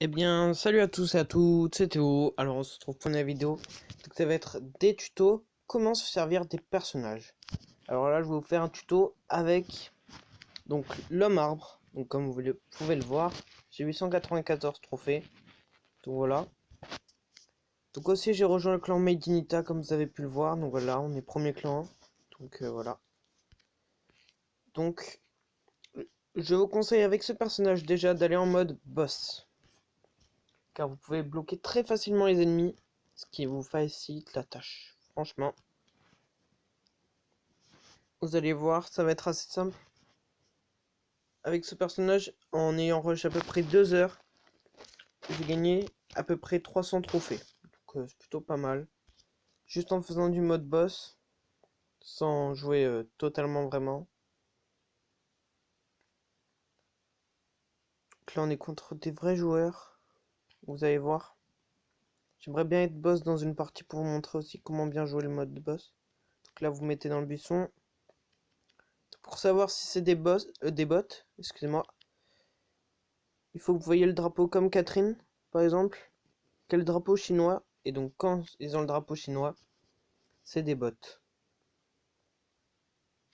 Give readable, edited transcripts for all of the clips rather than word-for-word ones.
Eh bien, salut à tous et à toutes, c'est Théo. Alors, on se retrouve pour une vidéo. Donc, ça va être des tutos. Comment se servir des personnages. Alors là, je vais vous faire un tuto avec donc l'homme arbre. Donc, comme vous pouvez le voir, j'ai 894 trophées. Donc voilà. Donc aussi, j'ai rejoint le clan Made in Ita, comme vous avez pu le voir. Donc voilà, on est premier clan. Donc voilà. Donc, je vous conseille avec ce personnage déjà d'aller en mode boss, car vous pouvez bloquer très facilement les ennemis, ce qui vous facilite la tâche. Franchement, vous allez voir, ça va être assez simple. Avec ce personnage, en ayant rush à peu près 2 heures, j'ai gagné à peu près 300 trophées. Donc c'est plutôt pas mal. Juste en faisant du mode boss, sans jouer totalement vraiment. Donc là on est contre des vrais joueurs, vous allez voir. J'aimerais bien être boss dans une partie pour vous montrer aussi comment bien jouer le mode de boss. Donc là vous mettez dans le buisson. Pour savoir si c'est des bots, excusez-moi, il faut que vous voyez le drapeau comme Catherine, par exemple. Quel drapeau chinois, et donc quand ils ont le drapeau chinois, c'est des bots.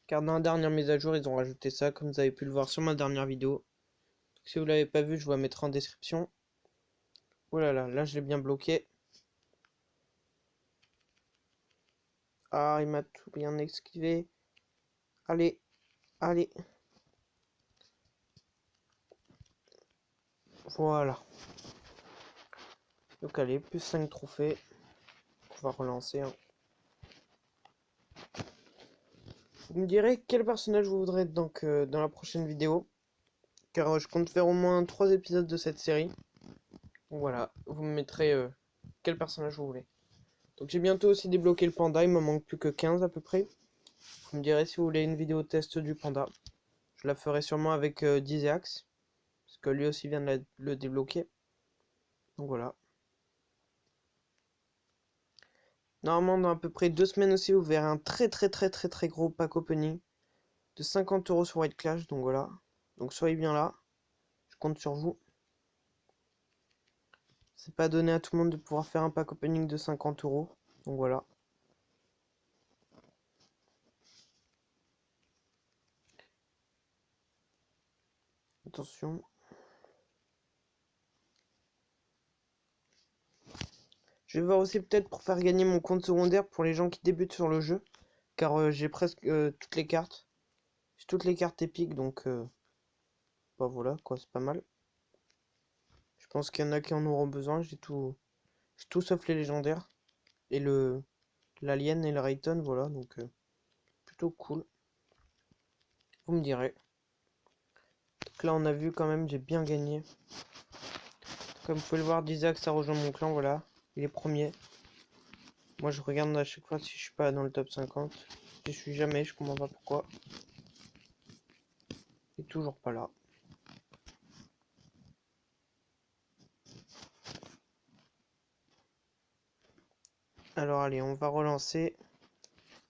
Car dans la dernière mise à jour, ils ont rajouté ça, comme vous avez pu le voir sur ma dernière vidéo. Donc, si vous l'avez pas vu, je vous la mettrai en description. Oh là là, là je l'ai bien bloqué. Ah, il m'a tout bien esquivé. Allez, allez. Voilà. Donc allez, plus 5 trophées. On va relancer. Hein. Vous me direz quel personnage vous voudrez donc dans la prochaine vidéo. Car je compte faire au moins 3 épisodes de cette série. Donc voilà, vous me mettrez quel personnage vous voulez. Donc j'ai bientôt aussi débloqué le panda, il m'en manque plus que 15 à peu près. Vous me direz si vous voulez une vidéo test du panda. Je la ferai sûrement avec Dizeax, parce que lui aussi vient de le débloquer. Donc voilà. Normalement dans à peu près 2 semaines aussi vous verrez un très gros pack opening de 50 € sur White Clash. Donc voilà. Donc soyez bien là. Je compte sur vous. C'est pas donné à tout le monde de pouvoir faire un pack opening de 50 €. Donc voilà. Attention. Je vais voir aussi peut-être pour faire gagner mon compte secondaire pour les gens qui débutent sur le jeu. Car j'ai presque toutes les cartes. J'ai toutes les cartes épiques, donc bah voilà, quoi, c'est pas mal. Je pense qu'il y en a qui en auront besoin. J'ai tout sauf les légendaires. Et l'alien et le Rayton, voilà, donc plutôt cool. Vous me direz. Donc là, on a vu quand même, j'ai bien gagné. Comme vous pouvez le voir, Dizak, ça rejoint mon clan, voilà. Il est premier. Moi, je regarde à chaque fois si je suis pas dans le top 50. Je suis jamais, je comprends pas pourquoi. Il est toujours pas là. Alors allez, on va relancer.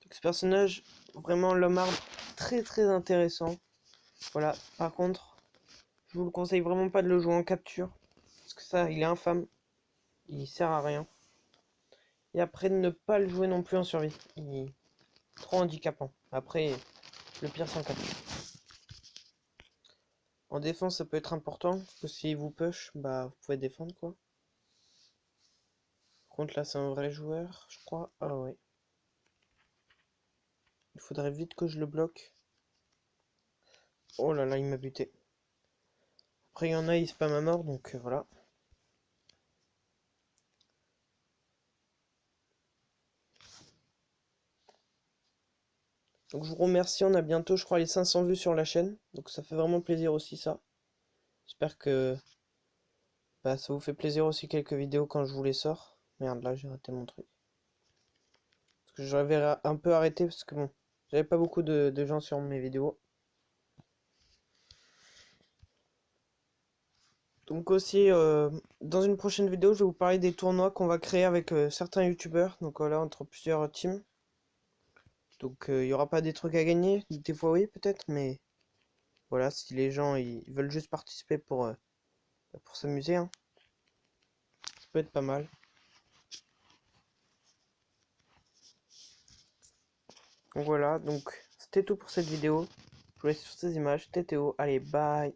Donc, ce personnage, vraiment l'homme arbre, très intéressant. Voilà, par contre, je vous le conseille vraiment pas de le jouer en capture. Parce que ça, il est infâme. Il sert à rien. Et après, de ne pas le jouer non plus en survie. Il est trop handicapant. Après, le pire, c'est en capture. En défense, ça peut être important. Parce que s'il vous push, bah, vous pouvez défendre, quoi. Par contre, là, c'est un vrai joueur, je crois. Ah ouais. Il faudrait vite que je le bloque. Oh là là, il m'a buté. Après, il y en a, il spam à mort, donc voilà. Donc je vous remercie, on a bientôt je crois les 500 vues sur la chaîne. Donc ça fait vraiment plaisir aussi ça. J'espère que bah, ça vous fait plaisir aussi quelques vidéos quand je vous les sors. Merde là j'ai raté mon truc. Parce que j'avais un peu arrêté parce que bon, j'avais pas beaucoup de gens sur mes vidéos. Donc aussi dans une prochaine vidéo je vais vous parler des tournois qu'on va créer avec certains youtubeurs. Donc voilà entre plusieurs teams. Donc il y aura pas des trucs à gagner. Des fois oui peut-être mais voilà si les gens ils veulent juste participer pour s'amuser. Hein. peut être pas mal. Donc voilà, donc c'était tout pour cette vidéo. Je vous laisse sur ces images. C'était Théo. Allez, bye.